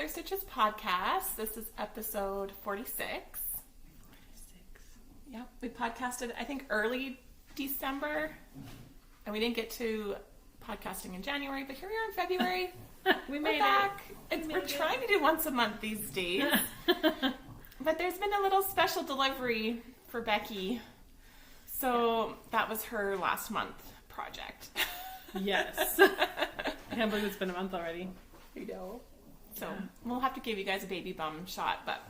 Mother Stitches podcast. This is episode 46. Yep, we podcasted, I think, early December, and we didn't get to podcasting in January, but here we are in February. We made back. We're trying to do once a month these days, but there's been a little special delivery for Becky, so that was her last month project. Yes. I can't believe it's been a month already. You know. So we'll have to give you guys a baby bum shot, but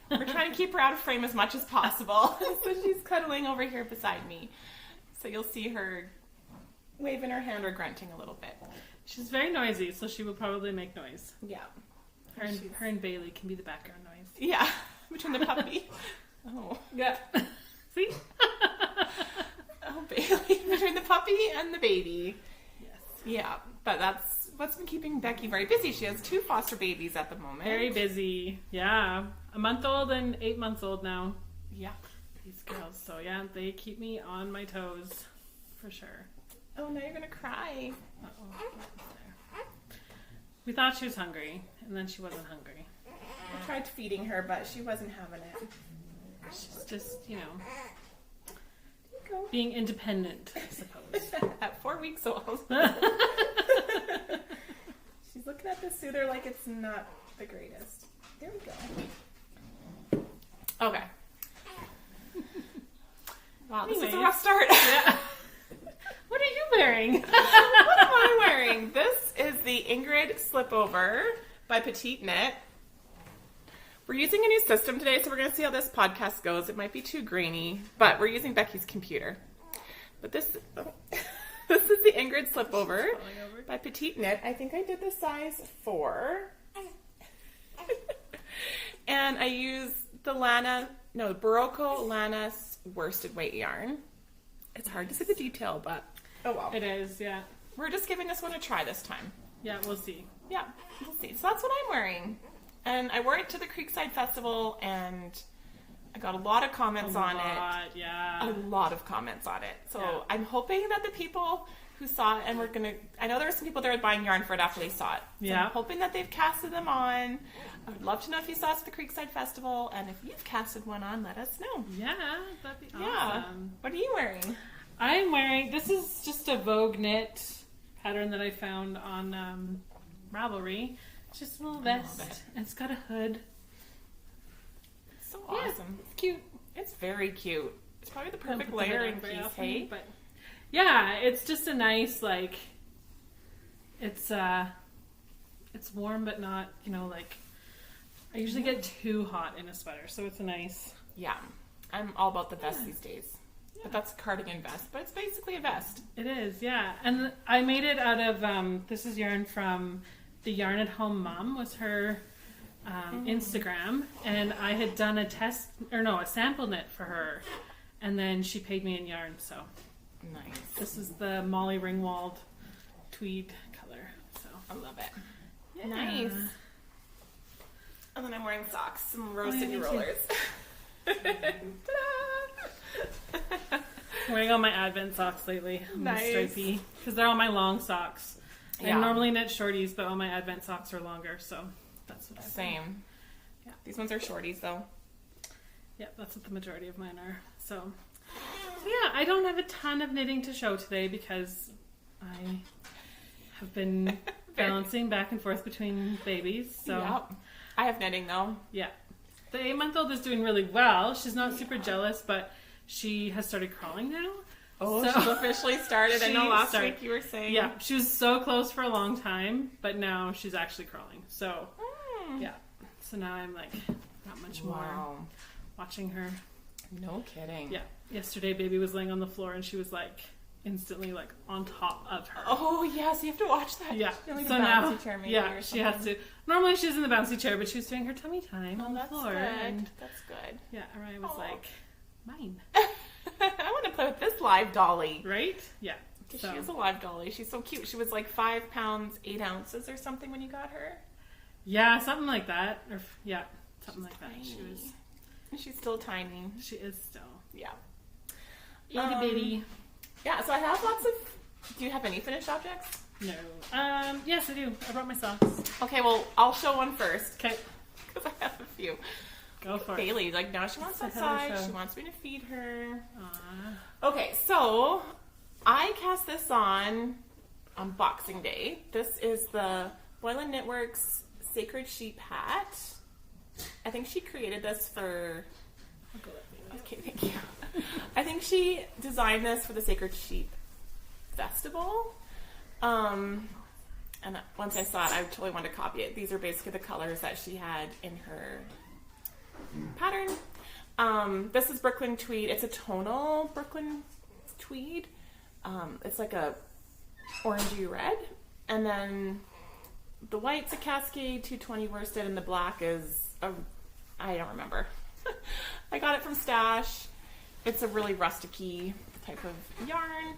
we're trying to keep her out of frame as much as possible. So she's cuddling over here beside me. So you'll see her waving her hand or grunting a little bit. She's very noisy, so she will probably make noise. Yeah. Her and Bailey can be the background noise. Yeah. Between the puppy. Oh. Yeah. See? Oh, Bailey. Between the puppy and the baby. Yes. Yeah. But that's what's been keeping Becky very busy. She has 2 foster babies at the moment. Very busy. Yeah. A month old and 8 months old now. Yeah. These girls. So yeah, they keep me on my toes. For sure. Oh, now you're going to cry. Uh-oh. We thought she was hungry, and then she wasn't hungry. I tried feeding her, but she wasn't having it. She's just, being independent, I suppose. At 4 weeks old. She's looking at the soother like it's not the greatest. There we go. Okay. Wow, this is a rough start. Yeah. What are you wearing? What am I wearing? This is the Ingrid Slipover by Petite Knit. We're using a new system today, so we're going to see how this podcast goes. It might be too grainy, but we're using Becky's computer. But this is the Ingrid Slipover by Petite Knit. I think I did the size 4. And I use the Berroco Lana worsted weight yarn. It's hard to see the detail, but oh well. It is, yeah. We're just giving this one a try this time. Yeah, we'll see. Yeah, we'll see. So that's what I'm wearing. And I wore it to the Creekside Festival, and I got a lot of comments on it. Yeah. A lot of comments on it. So yeah. I'm hoping that the people who saw it, and I know there were some people that were buying yarn for it after they saw it. So yeah. I'm hoping that they've casted them on. I would love to know if you saw us at the Creekside Festival, and if you've casted one on, let us know. Yeah, that'd be awesome. Yeah. What are you wearing? I'm wearing, this is just a Vogue knit pattern that I found on Ravelry. It's just a little vest, and it's got a hood. It's so awesome. It's cute. It's very cute. It's probably the perfect layering piece, hey? But yeah, it's just a nice, it's warm but not, I usually get too hot in a sweater, so it's a nice... Yeah, I'm all about the vest these days. Yeah. But that's a cardigan vest, but it's basically a vest. It is, yeah. And I made it out of, this is yarn from the Yarn at Home Mom, was her Instagram, and I had done a sample knit for her, and then she paid me in yarn, so. Nice. This is the Molly Ringwald tweed color, so. I love it. Yeah. Nice. And then I'm wearing socks, some Rose City Rollers. I'm wearing all my Advent socks lately. Nice. Stripey, because they're all my long socks. Yeah. I normally knit shorties, but all my Advent socks are longer, so that's what I do. Same. Yeah. These ones are shorties, though. Yeah, that's what the majority of mine are. So yeah, I don't have a ton of knitting to show today because I have been balancing back and forth between babies. So Yep. I have knitting, though. Yeah. The 8-month-old is doing really well. She's not super jealous, but she has started crawling now. Oh, so she's officially started. I know last week you were saying. Yeah, she was so close for a long time, but now she's actually crawling. So, yeah. So now I'm not much more watching her. No kidding. Yeah. Yesterday, baby was laying on the floor and she was instantly on top of her. Oh, yeah, so you have to watch that. Yeah. Like so a now, chair maybe or she has to. Normally she's in the bouncy chair, but she was doing her tummy time on the that's floor. Good. And that's good. yeah, Ryan was mine. I want to play with this live dolly. Right? Yeah. So. She is a live dolly. She's so cute. She was 5 pounds, 8 ounces or something when you got her. Yeah, something like that. Or something like that. Tiny. She's still tiny. She is still. Yeah. Itty bitty. Yeah, so I have lots of... Do you have any finished objects? No. Yes, I do. I brought my socks. Okay, well, I'll show one first. Okay. Because I have a few. Go for it. Bailey, like, now she wants It's a outside. Heather show. She wants me to feed her. Aw. Okay, so I cast this on Boxing Day. This is the Boylan Knitworks Sacred Sheep hat. I think she created this for... I'll go with Bailey. Okay, thank you. I think she designed this for the Sacred Sheep Festival. And once I saw it, I totally wanted to copy it. These are basically the colors that she had in her pattern. This is Brooklyn Tweed. It's a tonal Brooklyn Tweed. It's like a orangey red. And then the white's a Cascade 220 worsted, and the black is I don't remember. I got it from Stash. It's a really rusticy type of yarn.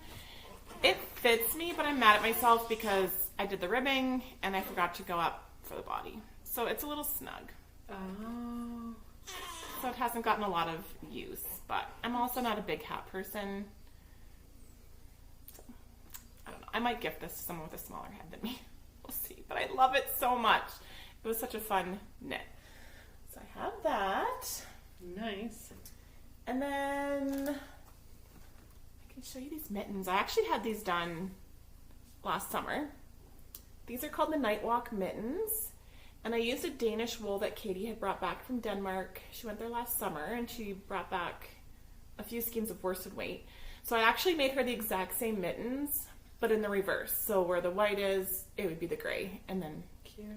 It fits me, but I'm mad at myself because I did the ribbing and I forgot to go up for the body. So it's a little snug. Oh. So it hasn't gotten a lot of use, but I'm also not a big hat person. So, I don't know. I might gift this to someone with a smaller head than me. We'll see. But I love it so much. It was such a fun knit. So I have that. Nice. And then I can show you these mittens. I actually had these done last summer. These are called the Nightwalk mittens. And I used a Danish wool that Katie had brought back from Denmark. She went there last summer and she brought back a few skeins of worsted weight. So I actually made her the exact same mittens, but in the reverse. So where the white is, it would be the gray. And then, Cute.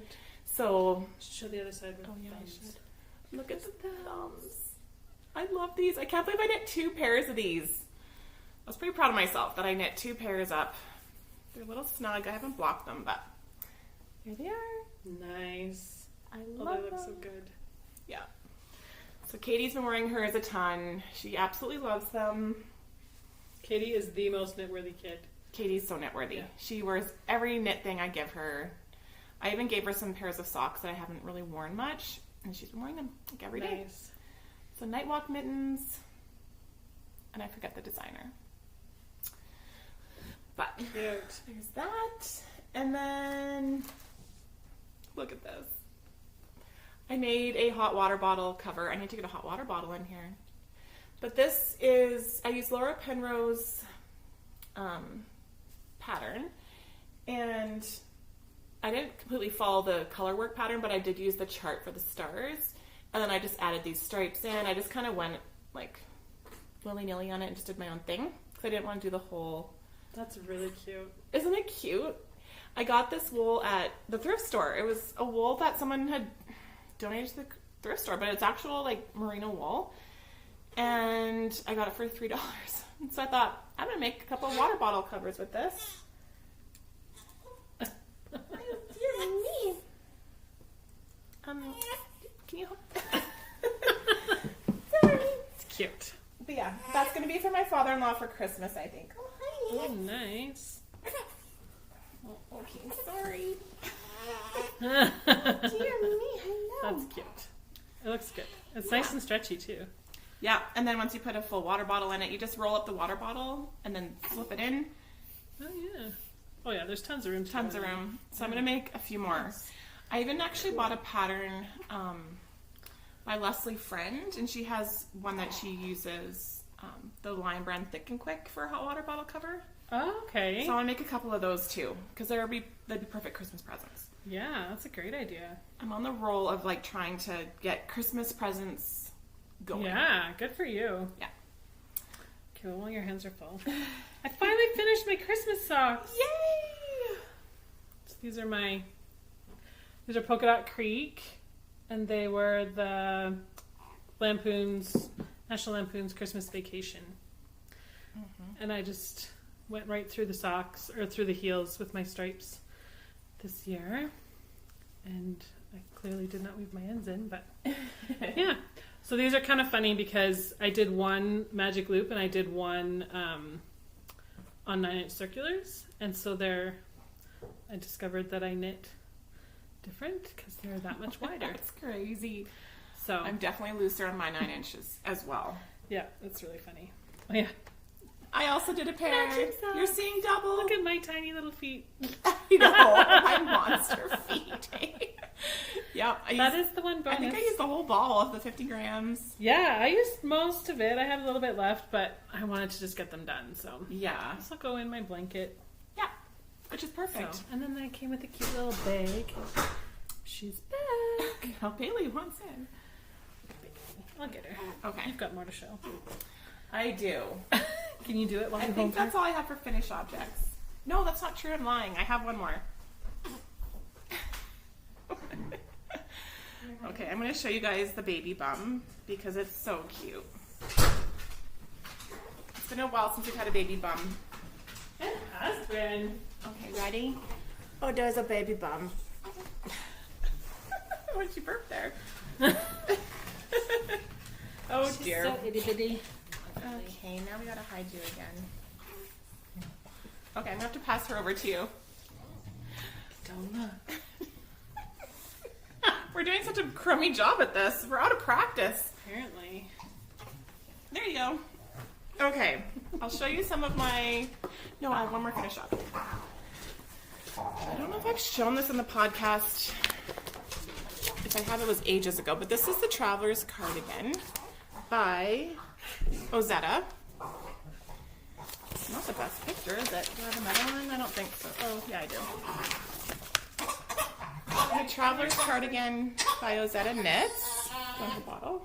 so, Show the other side with oh yeah, I thumbs. should. Look at the thumbs. I love these. I can't believe I knit 2 pairs of these. I was pretty proud of myself that I knit 2 pairs up. They're a little snug. I haven't blocked them, but here they are. Nice. I Oh, love they look them. so good. Yeah. So Katie's been wearing hers a ton. She absolutely loves them. Katie is the most knitworthy kid. Katie's so knitworthy. Yeah. She wears every knit thing I give her. I even gave her some pairs of socks that I haven't really worn much, and she's been wearing them like every day. Nice. So Nightwalk mittens, and I forget the designer. But Cute. there's that, and then look at this. I made a hot water bottle cover. I need to get a hot water bottle in here. But this is, I used Laura Penrose pattern, and I didn't completely follow the color work pattern, but I did use the chart for the stars, and then I just added these stripes in. I just kind of went like willy-nilly on it and just did my own thing, because I didn't want to do the whole... That's really cute. Isn't it cute? I got this wool at the thrift store. It was a wool that someone had donated to the thrift store, but it's actual like merino wool. And I got it for $3. And so I thought, I'm going to make a couple of water bottle covers with this. Dear me. Can you help? Sorry. It's cute. But yeah, that's going to be for my father-in-law for Christmas, I think. Oh, nice. Oh, okay, sorry. That's Dear me, hello. cute. It looks good. It's nice and stretchy too. Yeah, and then once you put a full water bottle in it, you just roll up the water bottle and then slip it in. Oh yeah. Oh yeah. There's tons of room. Tons of room. So I'm going to make a few more. I even actually bought a pattern by Leslie Friend, and she has one that she uses, the Lion Brand Thick and Quick for a hot water bottle cover. Oh, okay. So I want to make a couple of those too, because they'd be perfect Christmas presents. Yeah, that's a great idea. I'm on the roll of like trying to get Christmas presents going. Yeah, good for you. Yeah. Okay, well, your hands are full. I finally finished my Christmas socks. Yay! So these are Polka Dot Creek, and they were the National Lampoon's Christmas Vacation. Mm-hmm. And I just went right through the socks, or through the heels with my stripes this year. And I clearly did not weave my ends in, but yeah. So these are kind of funny because I did one magic loop and I did one on 9-inch circulars. And so I discovered that I knit different because they're that much wider. That's crazy. So I'm definitely looser on my 9 inches as well. yeah, that's really funny. Oh yeah. I also did a pair. Matching socks. You're seeing double. Look at my tiny little feet. You know, my monster feet. Yep. That is the one bonus. I think I used the whole ball of the 50 grams. Yeah, I used most of it. I had a little bit left, but I wanted to just get them done. So Yeah. this will go in my blanket. Yeah. Which is perfect. So, and then I came with a cute little bag. She's back. Oh, Bailey wants in. I'll get her. Okay. You've got more to show. I do. Can you do it while I you think hold her? that's all I have for finished objects. No, that's not true. I'm lying. I have one more. Okay, I'm going to show you guys the baby bum because it's so cute. It's been a while since we've had a baby bum. It has been. Okay, ready? Oh, there's a baby bum. Why did you burp there? Oh She's dear. so itty bitty. Okay, now we gotta hide you again. Okay, I'm gonna have to pass her over to you. Don't look. We're doing such a crummy job at this. We're out of practice. Apparently. There you go. Okay, I'll show you some of my... No, I have one more finish up. I don't know if I've shown this in the podcast. If I have, it was ages ago. But this is the Traveler's Cardigan by Ozetta. Not the best picture, is it? Do I have another one? I don't think so. Oh, yeah, I do. The Traveler's Cardigan by Ozetta Knits. On the bottle.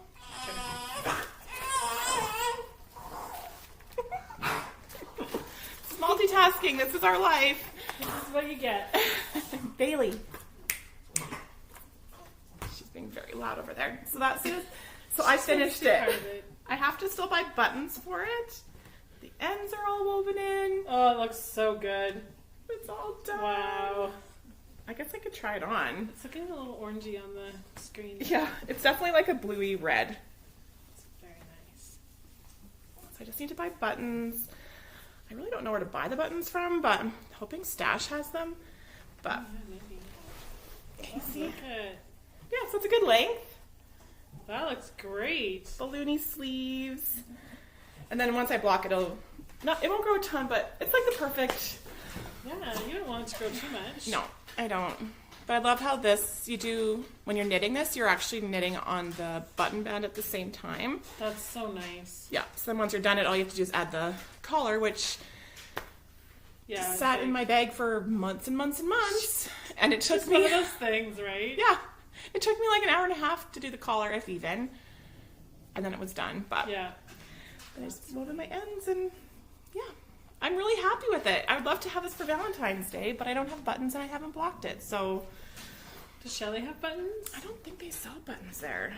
Multitasking, this is our life. This is what you get. Bailey. She's being very loud over there. So that's it. So I finished it. I have to still buy buttons for it. The ends are all woven in. Oh, it looks so good. It's all done. Wow. I guess I could try it on. It's looking a little orangey on the screen. Yeah, it's definitely like a bluey red. It's very nice. So I just need to buy buttons. I really don't know where to buy the buttons from, but I'm hoping Stash has them. But Yeah, maybe. can you see? Look at Yeah, so it's a good length. that looks great. Balloony sleeves. And then once I block it, it won't grow a ton, but it's like the perfect... Yeah, you don't want it to grow too much. No, I don't. But I love how when you're knitting this, you're actually knitting on the button band at the same time. That's so nice. Yeah, so then once you're done, all you have to do is add the collar, which Yeah. sat in my bag for months and months and months. And it took It's me... one of those things, right? Yeah, it took me like an hour and a half to do the collar, if even. And then it was done. But Yeah. I just woven my ends and yeah. I'm really happy with it. I would love to have this for Valentine's Day, but I don't have buttons and I haven't blocked it, so... Does Shelly have buttons? I don't think they sell buttons there.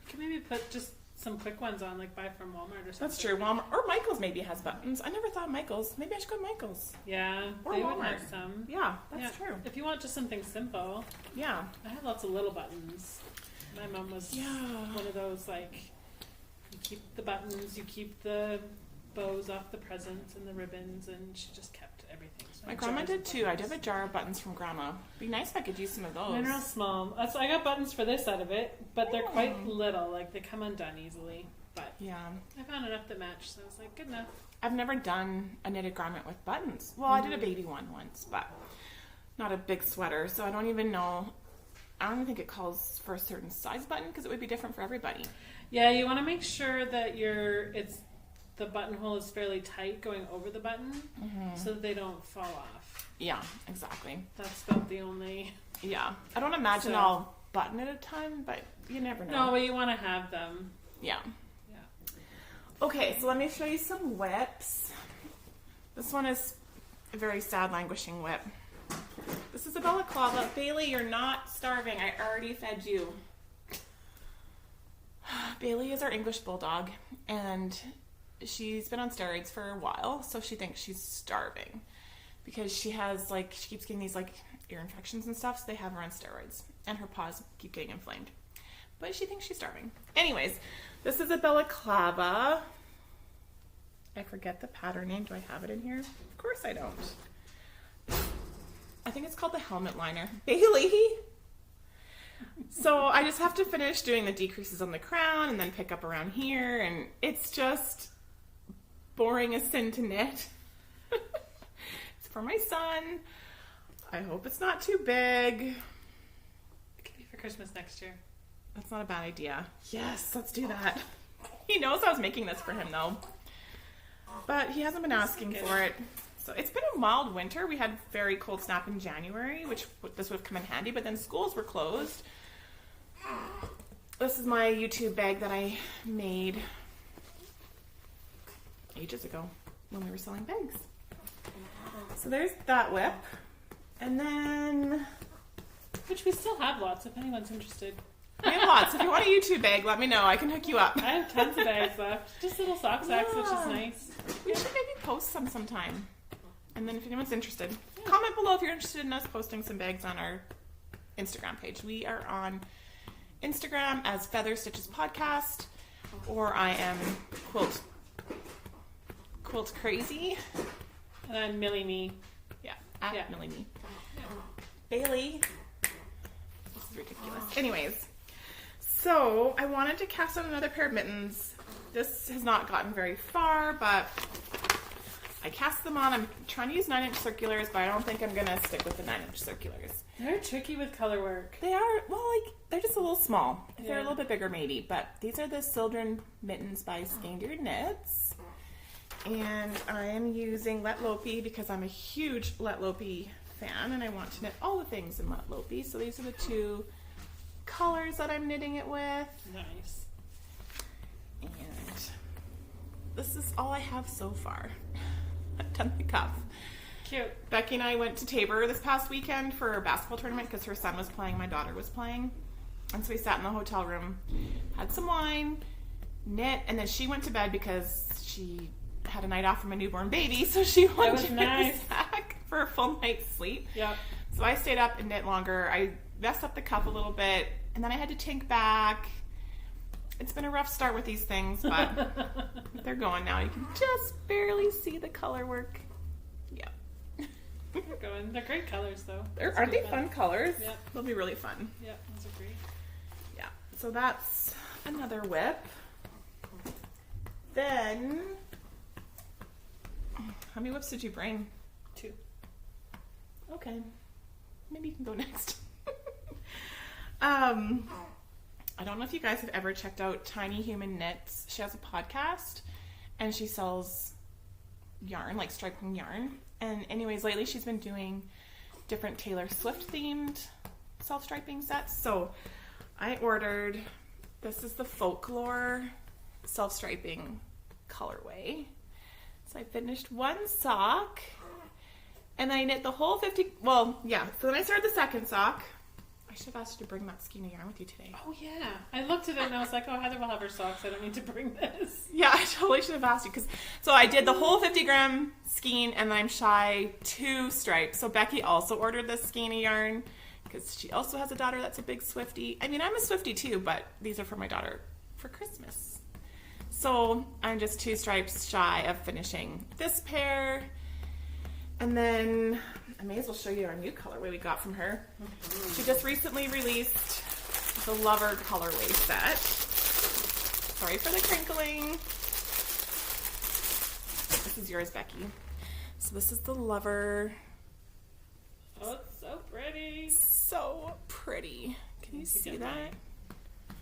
You can maybe put just some quick ones on, like buy from Walmart or something. That's true. Walmart or Michael's maybe has buttons. I never thought of Michael's. Maybe I should go to Michael's. Yeah, Or they would Walmart. have some. Yeah, that's Yeah. true. If you want just something simple, Yeah. I have lots of little buttons. My mom was Yeah. one of those, like, you keep the buttons, you keep the bows off the presents and the ribbons, and she just kept everything. So I My have grandma jars did of too. I do buttons. have a jar of buttons from Grandma. Be nice if I could use some of those. Mine are all small. I got buttons for this out of it, but they're quite Oh. little. Like, they come undone easily. But Yeah. I found enough that matched, so I was like, good enough. I've never done a knitted garment with buttons. Well, I did a baby one once, but not a big sweater, so I don't even know. I don't even think it calls for a certain size button because it would be different for everybody. Yeah, you want to make sure that the buttonhole is fairly tight going over the button so that they don't fall off. Yeah, exactly. That's about the only... Yeah. I don't imagine So- I'll button at a time, but you never know. No, but you want to have them. Yeah. Yeah. Okay, so let me show you some whips. This one is a very sad, languishing whip. This is a balaclava. Bailey, you're not starving. I already fed you. Bailey is our English bulldog, and she's been on steroids for a while, so she thinks she's starving because she keeps getting these ear infections and stuff, so they have her on steroids, and her paws keep getting inflamed. But she thinks she's starving. Anyways, this is a balaclava. I forget the pattern name. Do I have it in here? Of course I don't. I think it's called the helmet liner. Bailey! So I just have to finish doing the decreases on the crown and then pick up around here, and it's just boring a sin to knit. It's for my son. I hope it's not too big. It could be for Christmas next year. That's not a bad idea. Yes, let's do that. He knows I was making this for him though. But he hasn't been asking for it. So it's been a mild winter. We had very cold snap in January, which this would have come in handy, but then schools were closed. This is my YouTube bag that I made ages ago when we were selling bags. So there's that whip. And then... Which we still have lots if anyone's interested. We have lots. If you want a YouTube bag, let me know. I can hook you up. I have tons of bags left. Just little sock sacks, which is nice. We should maybe post some sometime. And then if anyone's interested, comment below if you're interested in us posting some bags on our Instagram page. We are on Instagram as Feather Stitches Podcast, or I am Quilt Crazy. And I'm Millie Me. Yeah, at Millie Me. Bailey. This is ridiculous. Anyways, so I wanted to cast on another pair of mittens. This has not gotten very far, but I cast them on. I'm trying to use 9-inch circulars, but I don't think I'm going to stick with the 9-inch circulars. They're tricky with color work. They are, well, like, they're just a little small. If they're a Yeah. little bit bigger, maybe. But these are the Sildren Mittens by Skein Knits. And I am using Let Lopey because I'm a huge Let Lopey fan, and I want to knit all the things in Let Lopey. So these are the two colors that I'm knitting it with. Nice. And this is all I have so far. I've done the cuff. Cute. Becky and I went to Tabor this past weekend for a basketball tournament because her son was playing, my daughter was playing. And so we sat in the hotel room, had some wine, knit, and then she went to bed because she had a night off from a newborn baby, so she wanted to nice. get back for a full night's sleep. Yep. So I stayed up and knit longer. I messed up the cuff a little bit, and then I had to tink back. It's been a rough start with these things, but they're going now. You can just barely see the color work. Yeah. They're going. They're great colors, though. Aren't they fun colors? Yep. They'll be really fun. Yeah, those are great. Yeah. So that's another whip. Then, how many whips did you bring? 2. Okay. Maybe you can go next. I don't know if you guys have ever checked out Tiny Human Knits. She has a podcast and she sells yarn, like striping yarn. And anyways, lately she's been doing different Taylor Swift themed self-striping sets. So I ordered, this is the Folklore self-striping colorway. So I finished one sock and I knit the whole 50, well, yeah. So then I started the second sock. I should have asked you to bring that skein of yarn with you today. Oh, yeah. I looked at it and I was like, oh, Heather will have her socks. I don't need to bring this. Yeah, I totally should have asked you. So I did the whole 50-gram skein and I'm shy 2 stripes. So Becky also ordered this skein of yarn because she also has a daughter that's a big Swiftie. I mean, I'm a Swiftie too, but these are for my daughter for Christmas. So I'm just 2 stripes shy of finishing this pair. And then I may as well show you our new colorway we got from her. She just recently released the Lover colorway set. Sorry for the crinkling. This is yours, Becky. So this is the Lover. Oh, it's so pretty. So pretty. Can you see that? I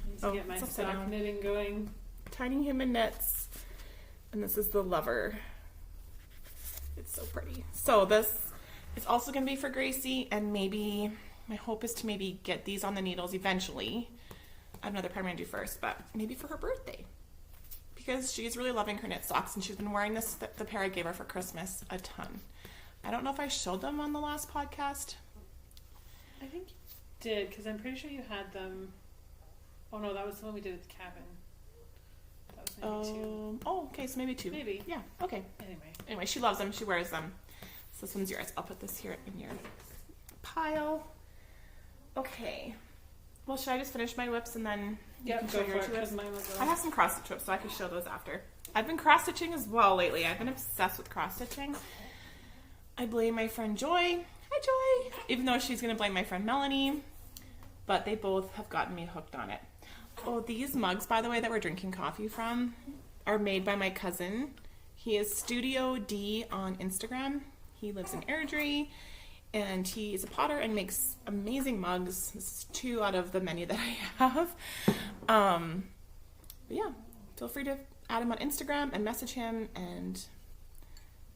need to get my it's upside sock down. knitting going. Tiny Human Knits. And this is the Lover. It's so pretty. So this is also going to be for Gracie, and maybe my hope is to maybe get these on the needles eventually. I have another pair I'm going to do first, but maybe for her birthday. Because she's really loving her knit socks, and she's been wearing this, the pair I gave her for Christmas, a ton. I don't know if I showed them on the last podcast. I think you did, because I'm pretty sure you had them. Oh, no, that was the one we did at the cabin. That was maybe 2. Oh, okay, so maybe 2. Maybe. Yeah, okay. Anyway, she loves them. She wears them. So this one's yours. I'll put this here in your pile. Okay. Well, should I just finish my whips and then you Yeah, can go show for your it, 2 because whips? mine was I have some cross stitch whips, so I can show those after. I've been cross stitching as well lately. I've been obsessed with cross stitching. I blame my friend Joy. Hi, Joy. Even though she's going to blame my friend Melanie. But they both have gotten me hooked on it. Oh, these mugs, by the way, that we're drinking coffee from are made by my cousin. He is Studio D on Instagram. He lives in Airdrie, and he is a potter and makes amazing mugs. This is 2 out of the many that I have. But yeah, feel free to add him on Instagram and message him and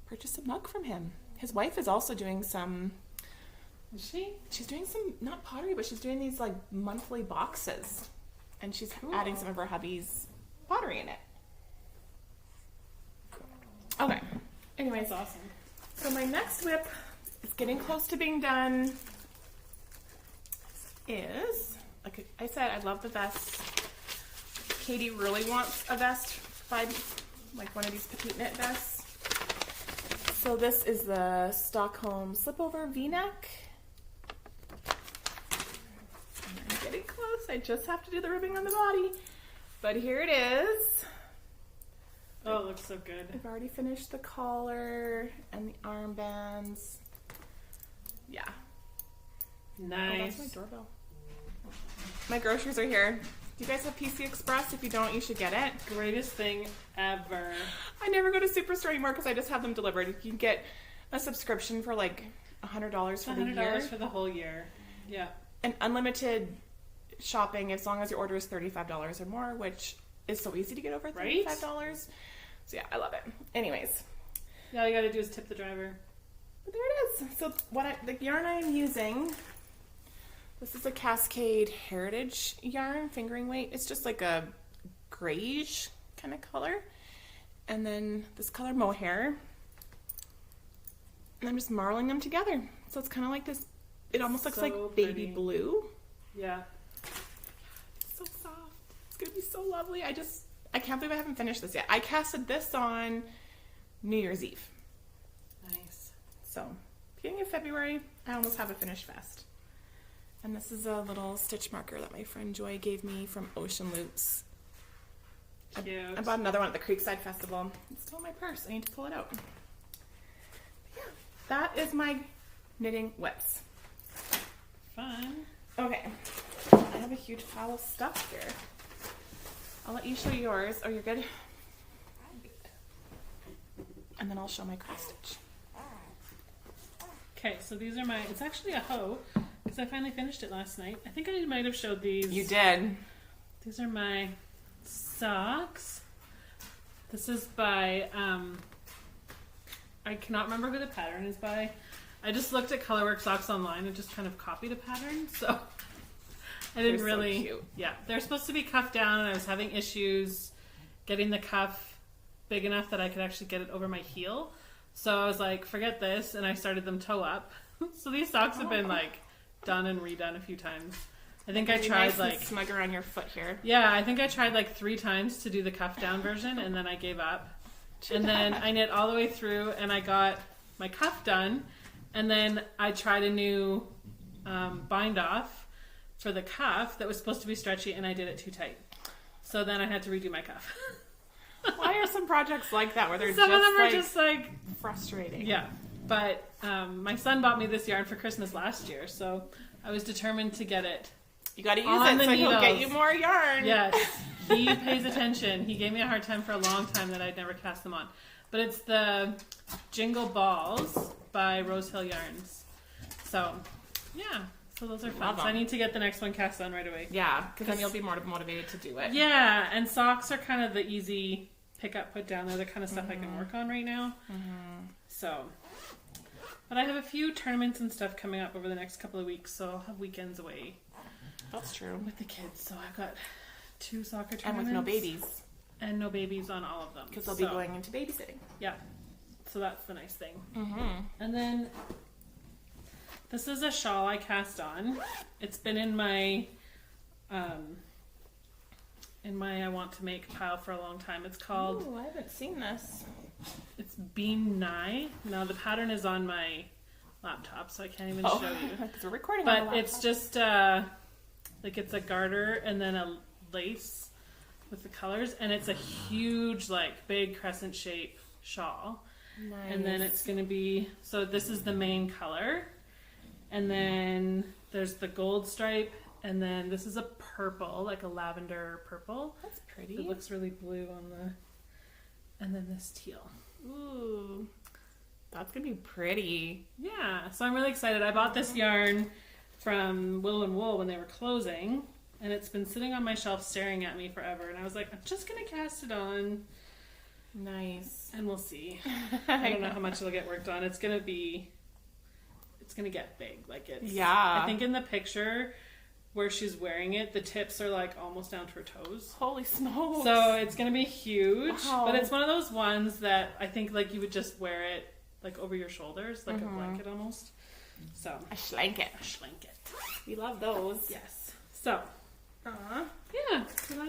purchase a mug from him. His wife is also doing some... Is she? She's doing some, not pottery, but she's doing these like monthly boxes. And she's Cool. adding some of her hubby's pottery in it. Okay. Anyways, That's awesome. so my next whip is getting close to being done. Is, like I said, I love the vest. Katie really wants a vest by like one of these petite knit vests. So this is the Stockholm slipover V-neck. I'm getting close. I just have to do the ribbing on the body. But here it is. Oh, it looks so good. I've already finished the collar and the armbands. Yeah. Oh, that's my Nice. doorbell. My groceries are here. Do you guys have PC Express? If you don't, you should get it. Greatest thing ever. I never go to Superstore anymore because I just have them delivered. You can get a subscription for like $100 for the $100 year. for the whole year. Yeah. And unlimited shopping as long as your order is $35 or more, which is so easy to get over $35. Right? So yeah, I love it. Anyways, Yeah, all you gotta do is tip the driver. but there it is. So the yarn I'm using, this is a Cascade Heritage yarn, fingering weight. It's just like a grayish kind of color. And then this color mohair. And I'm just marling them together. So it's kind of like this, it almost looks So like baby pretty. blue. Yeah. It's so soft. It's going to be so lovely. I can't believe I haven't finished this yet. I casted this on New Year's Eve. Nice. So, beginning of February, I almost have a finished vest. And this is a little stitch marker that my friend Joy gave me from Ocean Loops. Cute. I bought another one at the Creekside Festival. It's still in my purse. I need to pull it out. But yeah, that is my knitting whips. Fun. Okay, I have a huge pile of stuff here. I'll let you show yours. Oh, you're good? And then I'll show my cross stitch. Okay, so these are it's actually a hoe, because I finally finished it last night. I think I might have showed these. You did. These are my socks. This is by, I cannot remember who the pattern is by. I just looked at Colorwork socks online and just kind of copied a pattern, so I didn't They're so really. cute. Yeah, they're supposed to be cuffed down, and I was having issues getting the cuff big enough that I could actually get it over my heel. So I was like, forget this, and I started them toe up. So these socks have been like done and redone a few times. I think I Be tried nice and like smug around your foot here. yeah, I think I tried like 3 times to do the cuff down version, and then I gave up. And then I knit all the way through, and I got my cuff done, and then I tried a new bind off for the cuff that was supposed to be stretchy, and I did it too tight. So then I had to redo my cuff. Why are some projects like that where they're Some just, of them are like, just like frustrating? yeah. But my son bought me this yarn for Christmas last year, so I was determined to get it. You got to use On it the so he'll get needles. you more yarn. Yes, he pays attention. He gave me a hard time for a long time that I'd never cast them on. But it's the Jingle Balls by Rose Hill Yarns. So, yeah. So those are fun. Love So I 'em. need to get the next one cast on right away. Yeah, because then you'll be more motivated to do it. Yeah, and socks are kind of the easy pick up, put down. They're the kind of stuff I can work on right now. So, but I have a few tournaments and stuff coming up over the next couple of weeks, so I'll have weekends away That's true. with the kids. So I've got 2 soccer And tournaments. with no babies, And no babies on all of them. because they'll be going into babysitting. Yeah. So that's the nice thing. Mm-hmm. And then this is a shawl I cast on. It's been in my I want to make pile for a long time. It's called Oh, I haven't seen this. it's Bean Nye. Now the pattern is on my laptop, so I can't even Oh, show you. because we're recording on But the it's laptop. just like it's a garter and then a lace with the colors, and it's a huge like big crescent shape shawl. Nice. And then it's going to be, so this is the main color. And then there's the gold stripe. And then this is a purple, like a lavender purple. That's pretty. It looks really blue on the, and then this teal. Ooh, that's gonna be pretty. Yeah, so I'm really excited. I bought this yarn from Willow and Wool when they were closing, and it's been sitting on my shelf staring at me forever. And I was like, I'm just gonna cast it on, Nice. and we'll see. I don't know how much it'll get worked on. It's gonna get big. Like it's. Yeah. I think in the picture where she's wearing it, the tips are like almost down to her toes. Holy smokes. So it's gonna be huge, Wow. but it's one of those ones that I think like you would just wear it like over your shoulders, like a blanket almost. So a schlanket. schlanket. We love those. Yes. So Aw. yeah, so those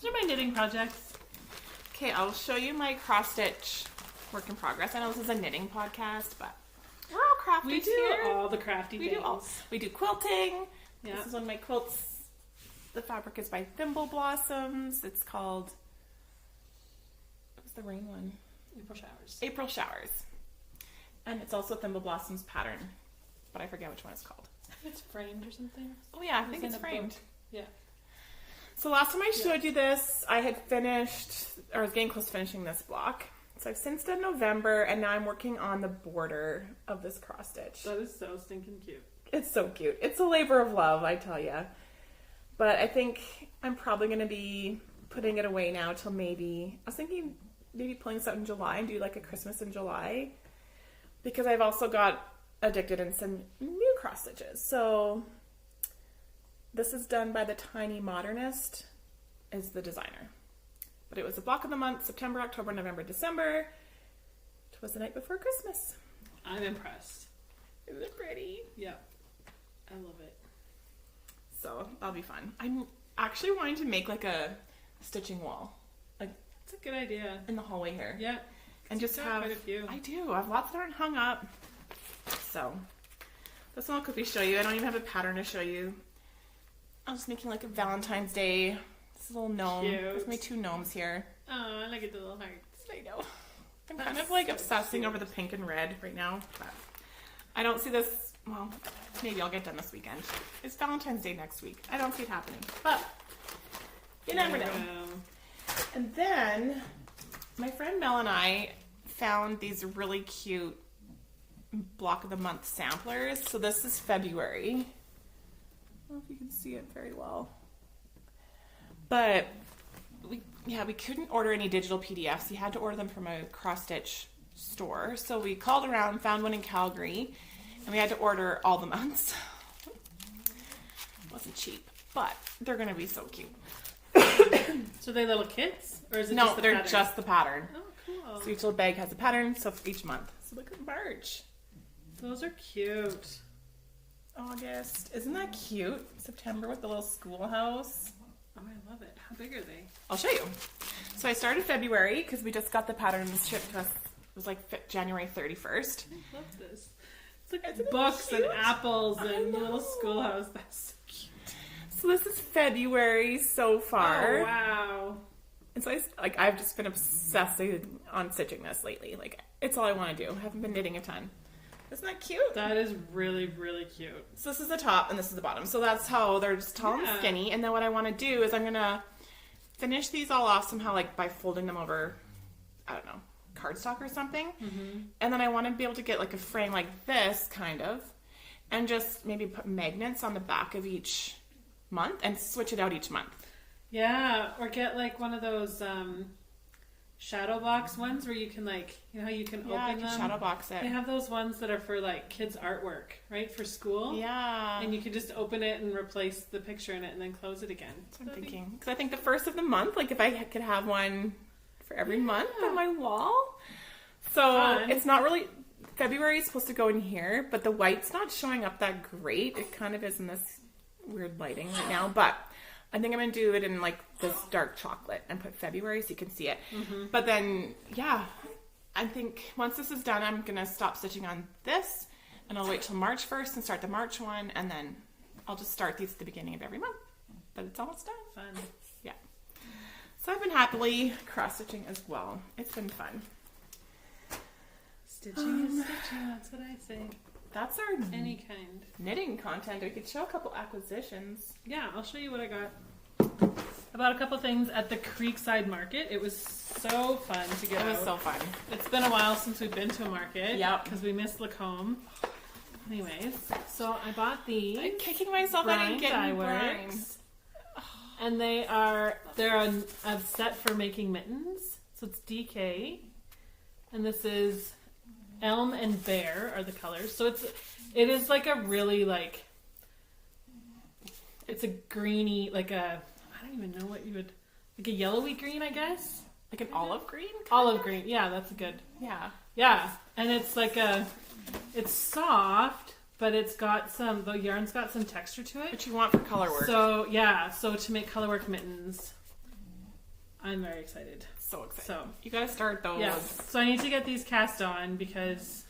are my knitting projects. Okay, I'll show you my cross stitch work in progress. I know this is a knitting podcast, but we're all crafty We do here. all the crafty We things. do all. We do quilting. Yeah. This is one of my quilts. The fabric is by Thimble Blossoms. It's called. What was the rain one? April showers. April Showers. And it's also Thimble Blossoms pattern, but I forget which one it's called. It's framed or something. Oh yeah, I think in it's a framed. book. Yeah. So last time I showed you this, I had finished, or I was getting close to finishing this block. So I've since done November, and now I'm working on the border of this cross stitch. That is so stinking cute. It's so cute. It's a labor of love, I tell ya. But I think I'm probably going to be putting it away now till maybe, I was thinking maybe pulling this out in July and do like a Christmas in July. Because I've also got addicted in some new cross stitches. So this is done by the Tiny Modernist, is the designer. But it was a block of the month, September, October, November, December. It was the night before Christmas. I'm impressed. Isn't it pretty? Yeah. I love it. So that'll be fun. I'm actually wanting to make like a stitching wall, like It's a good idea. in the hallway here. Yeah. And just you've got have quite a few. I do. I have lots that aren't hung up. So this one I'll quickly show you. I don't even have a pattern to show you. I was making like a Valentine's Day. This is a little gnome. Cute. There's my two gnomes here. Oh, look at the little hearts. I know. I'm That's kind of like so obsessing cute. over the pink and red right now. But I don't see this. Well, maybe I'll get done this weekend. It's Valentine's Day next week. I don't see it happening. But you never know. And then my friend Mel and I found these really cute block of the month samplers. So this is February. I don't know if you can see it very well. But we couldn't order any digital PDFs. You had to order them from a cross stitch store. So we called around, found one in Calgary, and we had to order all the months. It wasn't cheap, but they're gonna be so cute. So they little kits? Or is it No, just the they're pattern? just the pattern. Oh, cool. So each little bag has a pattern, so for each month. So look at March. Those are cute. August. Isn't that cute? September with the little schoolhouse. Oh, I love it. How big are they? I'll show you. So I started February because we just got the patterns shipped to us. It was like January 31st. I love this. It's like Isn't it books and cute? apples I and know. little schoolhouse. That's so cute. So this is February so far. Oh, wow. And so I've just been obsessing on stitching this lately. Like, it's all I want to do. I haven't been knitting a ton. Isn't that cute? That is really, really cute. So this is the top and this is the bottom. So that's how they're just tall Yeah. and skinny. And then what I want to do is I'm going to finish these all off somehow, like by folding them over, I don't know, cardstock or something. Mm-hmm. And then I want to be able to get like a frame like this, kind of, and just maybe put magnets on the back of each month and switch it out each month. Yeah, or get like one of those shadow box ones where you can like, you know how you can Yeah, I open can them? shadow box it. They have those ones that are for like kids' artwork, right? For school. Yeah. And you can just open it and replace the picture in it and then close it again. That's what I'm thinking. Because I think the first of the month, like if I could have one for every month on my wall. So Fun. it's not really, February is supposed to go in here, but the white's not showing up that great. It kind of is in this weird lighting right now, but I think I'm going to do it in like this dark chocolate and put February so you can see it. Mm-hmm. But then, yeah, I think once this is done, I'm going to stop stitching on this and I'll wait till March 1st and start the March one. And then I'll just start these at the beginning of every month. But it's almost done. Fun. Yeah. So I've been happily cross-stitching as well. It's been fun. Stitching is stitching, that's what I say. That's our Any kind. knitting content. We could show a couple acquisitions. Yeah, I'll show you what I got. I bought a couple things at the Creekside Market. It was so fun to get It was out. so fun. It's been a while since we've been to a market. Yep. Because we missed Lacombe. Anyways, so I bought these. I'm kicking myself. I didn't get any brine. And they're a set for making mittens. So it's DK. And this is Elm and Bear are the colors. So it is like a really like, it's a greeny, like a, I don't even know what you would, like a yellowy green, I guess. Like an olive green? Olive green. Yeah, that's a good. Yeah. Yeah. And it's like it's soft, but it's got the yarn's got some texture to it. What you want for color work. So, yeah. So to make colorwork mittens, I'm very excited. So excited. So, you gotta start those. yeah. So I need to get these cast on because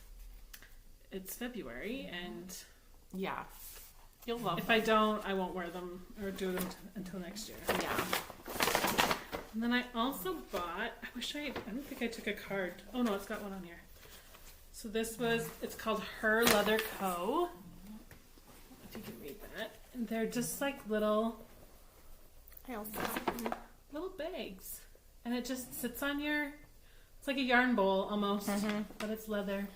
it's February and Yeah. You'll love if them. I don't, I won't wear them or do them until next year. Yeah. And then I also bought, I don't think I took a card. Oh no, it's got one on here. So it's called Her Leather Co. If you can read that. And they're just like little I also. bags. And it just sits on it's like a yarn bowl almost, Mm-hmm. but it's leather.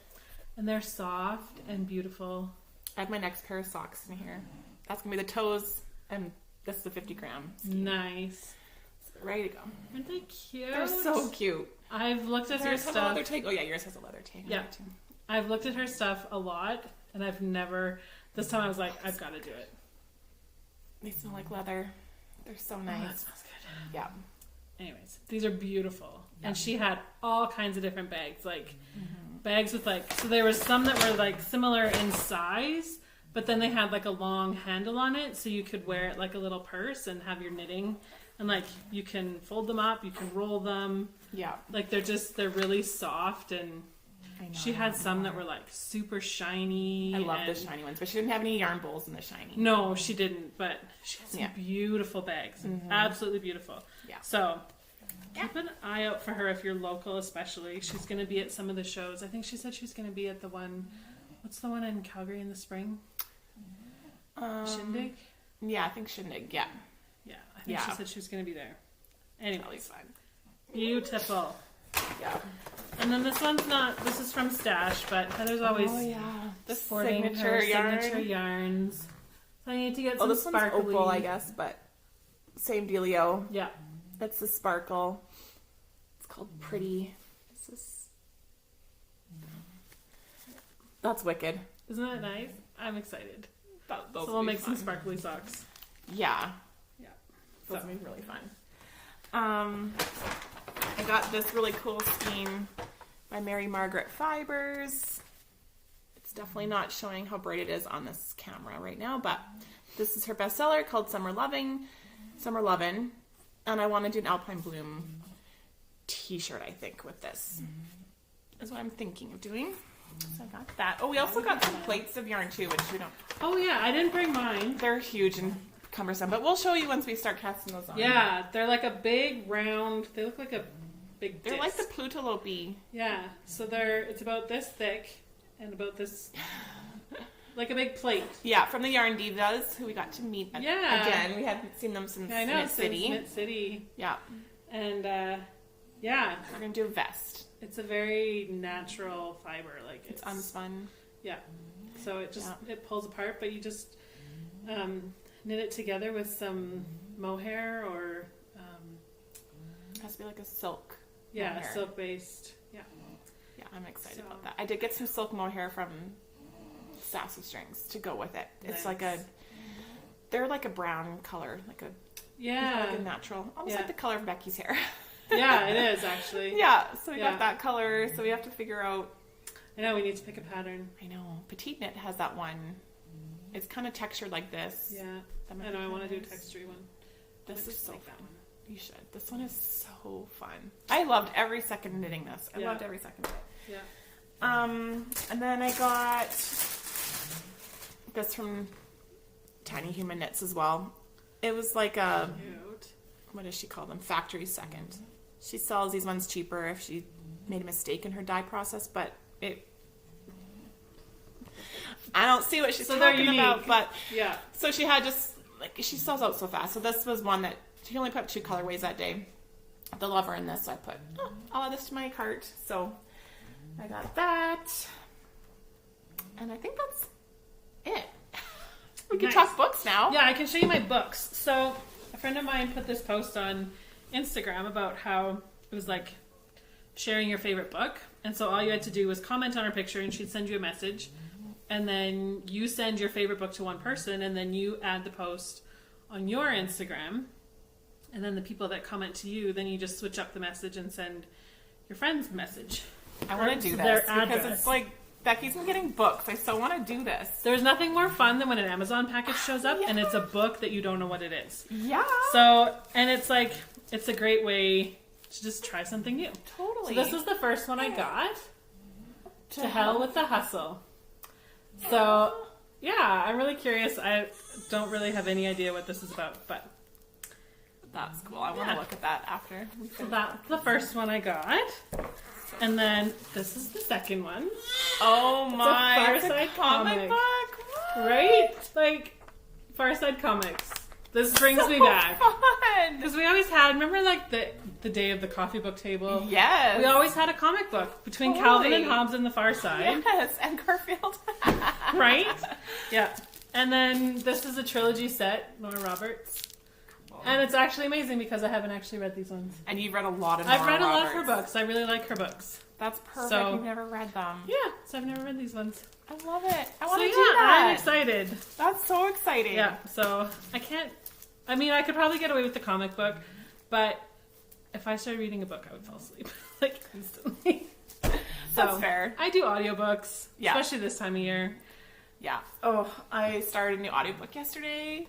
And they're soft and beautiful. I have my next pair of socks in here. That's gonna be the toes, and this is the 50 gram. Nice. Ready to go. Aren't they cute? They're so cute. I've looked at Does her yours have a stuff. leather tag? Oh yeah, yours has a leather tag. Yeah. I've looked at her stuff a lot, and I've never. This time I was like, I've got to do it. They smell like leather. They're so Oh, that nice. smells good. Yeah. Anyways, these are beautiful, Yeah. and she had all kinds of different bags, like bags with like. So there was some that were like similar in size, but then they had like a long handle on it, so you could wear it like a little purse and have your knitting, and like you can fold them up, you can roll them. Yeah. Like they're really soft and. I know. She had some that were like super shiny. I love the and- shiny ones, but she didn't have any yarn bowls in the shiny. No, she didn't, but she has some Yeah. beautiful bags. Absolutely beautiful. Yeah. So keep an eye out for her if you're local, especially. She's going to be at some of the shows. I think she said she's going to be at the one. What's the one in Calgary in the spring? Shindig? Yeah, I think Shindig. Yeah. Yeah, I think she Yeah. said she was going to be there. That'll be Anyways, fun. beautiful. Yeah. And then this one's not. This is from Stash, but Heather's always Oh yeah. The sporting signature her yarn. signature yarns. So I need to get Oh, some this one's sparkly. opal, I guess, but same dealio. Yeah. That's the sparkle. It's called Pretty. That's wicked. Isn't that nice? I'm excited. Those So we'll make some sparkly socks. Yeah. Yeah. Those So. will be really fun. I got this really cool skein by Mary Margaret Fibers. It's definitely not showing how bright it is on this camera right now, but this is her bestseller called Summer Lovin'. And I want to do an Alpine Bloom t-shirt, I think, with this. Is what I'm thinking of doing. So I got that. Oh, we also got some plates of yarn too, which we don't. Oh yeah, I didn't bring mine. They're huge and cumbersome, but we'll show you once we start casting those on. Yeah, they're like a big round. They look like a big. They're disc. like the Plutolope. Yeah, so it's about this thick and about this, like a big plate. Yeah, from the Yarn Divas, who we got to meet Yeah. again. We hadn't seen them since I know, Knit City. Knit City, Yeah, and yeah, we're gonna do a vest. it's a very natural fiber. Like It's unspun. Yeah, so it pulls apart, but you just knit it together with some mohair or It has to be like a silk. yeah, mohair. silk based. Yeah, Yeah, I'm excited So- about that. I did get some silk mohair from Sassy Strings to go with it. It's like Nice. they're like a brown color, like a natural, almost Yeah. like the color of Becky's hair. Yeah, it is actually. Yeah, so we Yeah. got that color. So we have to figure out. I know we need to pick a pattern. I know Petite Knit has that one. It's kind of textured like this. Yeah, That might I know. be I want to do a nice. textury one. This is so like fun. that one. You should. This one is so fun. I loved every second knitting this. I Yeah. loved every second of it. Yeah. And then I got this from Tiny Human Knits as well. It was like a, Cute. what does she call them? Factory second. She sells these ones cheaper if she made a mistake in her dye process, but I don't see what she's So they're talking unique. about, but Yeah. so she had just, like, she sells out so fast. So this was one that She only put 2 colorways that day. The Lover and this, so I put, I'll add this to my cart. So I got that. And I think that's it. We can talk books now. Yeah, I can show you my books. So a friend of mine put this post on Instagram about how it was like sharing your favorite book. And so all you had to do was comment on her picture and she'd send you a message. And then you send your favorite book to one person and then you add the post on your Instagram. And then the people that comment to you, then you just switch up the message and send your friend's message. I want to do this because it's like Becky's been getting books. I so want to do this. There's nothing more fun than when an Amazon package shows up and it's a book that you don't know what it is. Yeah. So, and it's like, it's a great way to just try something new. Totally. So this was the first one I got. To Hell with the Hustle. So, yeah, I'm really curious. I don't really have any idea what this is about, but that's cool. I want to look at that after. So that's the first one I got. And then this is the second one. Oh my. It's a Farside comic. book. What? Right? Like, Farside Comics. This brings me back. Fun. Because we always had, remember like the day of the coffee book table? Yes. We always had a comic book between Calvin and Hobbes and the Far Side. Yes, and Garfield. Right? Yeah. And then this is a trilogy set, Nora Roberts. And it's actually amazing because I haven't actually read these ones. And you've read a lot of Nora I've read a lot of Roberts. her books. I really like her books. That's perfect. So- You've never read them. Yeah, so I've never read these ones. I love it. I So want to yeah, do that. I'm excited. That's so exciting. Yeah, so I mean, I could probably get away with the comic book, but if I started reading a book, I would fall asleep, like, instantly. That's fair. I do audiobooks, Yeah. especially this time of year. Yeah. Oh, I started a new audiobook yesterday.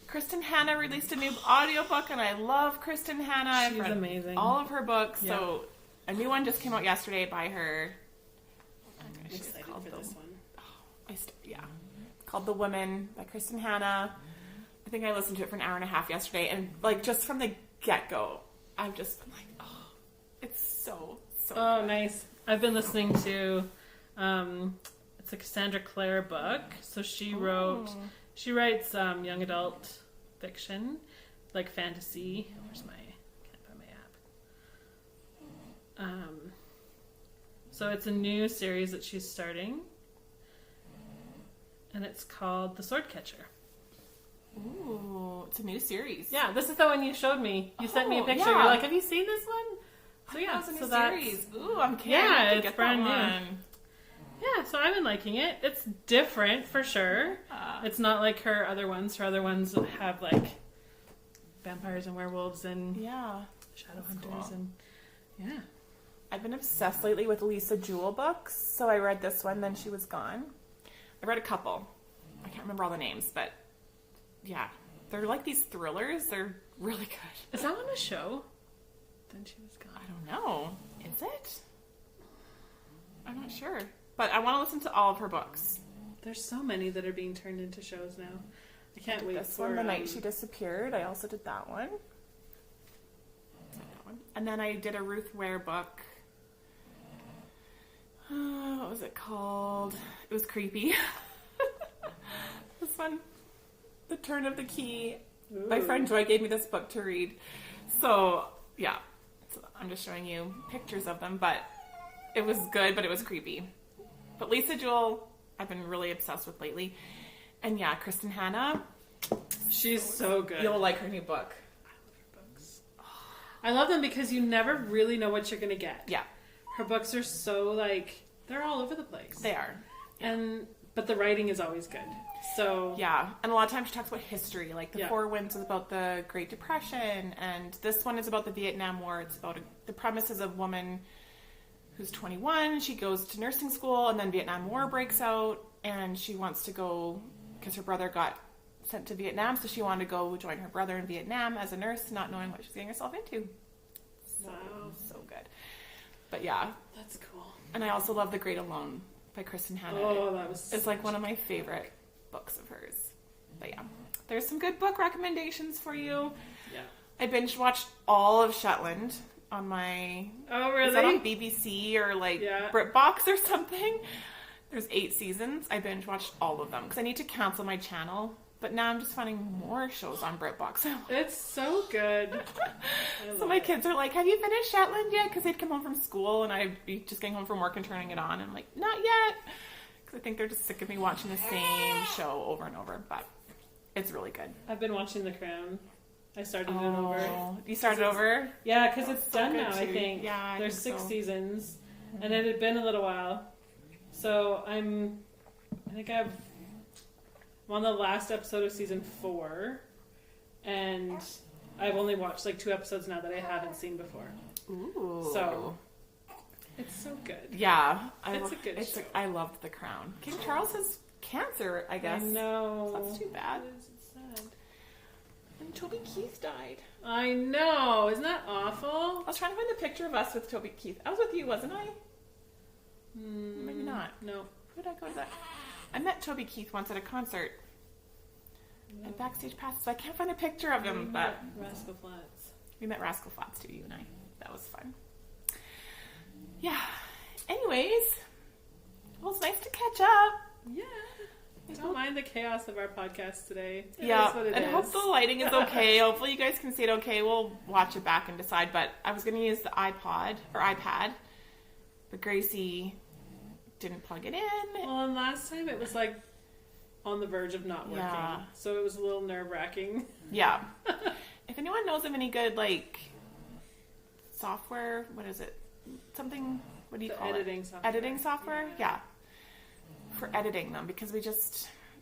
Kristen Hanna released a new audiobook, and I love Kristen Hanna. She's I've read amazing. all of her books, Yeah. so a new one just came out yesterday by her. I'm excited for this one. Yeah. It's called The Women by Kristen Hanna. I think I listened to it for an hour and a half yesterday, and like just from the get-go, I'm just like, oh, it's so Oh, good. nice. I've been listening to, it's a Cassandra Clare book. So she writes young adult fiction, like fantasy. Where's can't find my app. So it's a new series that she's starting. And it's called The Sword Catcher. Ooh, it's a new series. Yeah, this is the one you showed me. You sent me a Oh, picture. yeah. You're like, have you seen this one? So yeah, That's a new so that's series. Ooh, I'm kidding. Yeah, to it's get brand that new. one. Yeah, so I've been liking it. It's different for sure. It's not like her other ones. Her other ones have like vampires and werewolves and Yeah. shadow hunters cool. and yeah. I've been obsessed lately with Lisa Jewell books, so I read this one, then she was gone. I read a couple. I can't remember all the names, but yeah. They're like these thrillers. They're really good. Is that one a show? Then she was gone. I don't know. Is it? I'm not sure. But I want to listen to all of her books. There's so many that are being turned into shows now. I can't wait This for one, The Night She Disappeared. I also did that one. And then I did a Ruth Ware book. What was it called? It was creepy. This one, The Turn of the Key. Ooh. My friend Joy gave me this book to read. So, yeah. So I'm just showing you pictures of them, but it was good, but it was creepy. But Lisa Jewell, I've been really obsessed with lately. And yeah, Kristen Hanna. She's so good. You'll like her new book. I love them because you never really know what you're going to get. Yeah, Her books are so like, they're all over the place. they are. But the writing is always good. So Yeah, and a lot of times she talks about history. Like The Yeah. Four Winds is about the Great Depression, and this one is about the Vietnam War. It's about the premise is a woman who's 21. She goes to nursing school, and then Vietnam War breaks out, and she wants to go because her brother got sent to Vietnam, so she wanted to go join her brother in Vietnam as a nurse, not knowing what she's getting herself into. wow, So good. But yeah, that's cool. and I also love The Great Alone by Kristen Hanna. Oh, that was. It's like one of my favorite books of hers. But yeah, there's some good book recommendations for you. Yeah. I binge watched all of Shetland on my... Oh, really? Is that on BBC or like Yeah. BritBox or something? There's 8 seasons. I binge watched all of them because I need to cancel my channel But now I'm just finding more shows on BritBox. It's so good. So my kids are like, have you finished Shetland yet? Because they'd come home from school and I'd be just getting home from work and turning it on. And I'm like, not yet. Because I think they're just sick of me watching the same show over and over. But it's really good. I've been watching The Crown. I started it over. You started over? Yeah, because it's so done good now, I too. think. Yeah, There's think 6 so. seasons. And it had been a little while. So I'm on the last episode of season 4. And I've only watched like 2 episodes now that I haven't seen before. Ooh. So it's so good. Yeah. It's a good show. I loved The Crown. King Charles has cancer, I guess. I know. So that's too bad. It's sad. And Toby Keith died. I know. Isn't that awful? I was trying to find the picture of us with Toby Keith. I was with you, wasn't I? Maybe not. No. Who did I go to that? I met Toby Keith once at a concert. No. At Backstage Passes. I can't find a picture of him, but Rascal Flats. we met Rascal Flats too, you and I. That was fun. Yeah. Anyways, well, it's nice to catch up. Yeah. Don't mind the chaos of our podcast today. It Yeah, is what it and is. hope the lighting is okay. Hopefully you guys can see it okay. We'll watch it back and decide. But I was going to use the iPad, but Gracie didn't plug it in. Well, and last time it was like on the verge of not working. Yeah. So it was a little nerve-wracking. Yeah. If anyone knows of any good, like, software, what is it? Something, what do you call Editing it? software. Editing software? Yeah. For editing them, because there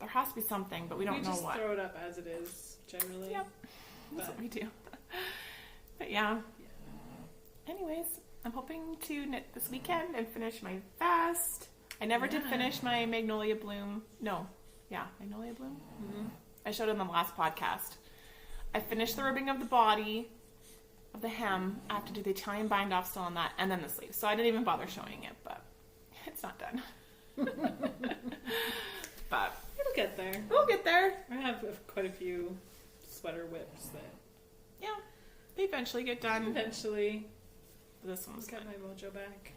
has to be something, but we don't We know just what. throw it up as it is, generally. Yep. That's But- what we do. But yeah. Anyways, I'm hoping to knit this weekend and finish my fast. I never did Yeah. finish my Magnolia Bloom. No. Yeah, Magnolia Bloom. Mm-hmm. I showed it in the last podcast. I finished the ribbing of the body, of the hem. I have to do the Italian bind off still on that, and then the sleeve. So I didn't even bother showing it, but it's not done. But It'll get there. we'll get there. I have quite a few sweater whips that Yeah, they eventually get done. eventually This one was get fun. my mojo back.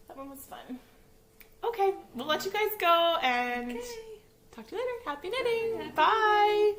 That one was fun. Okay, we'll let you guys go and Okay. talk to you later. Happy knitting. Bye.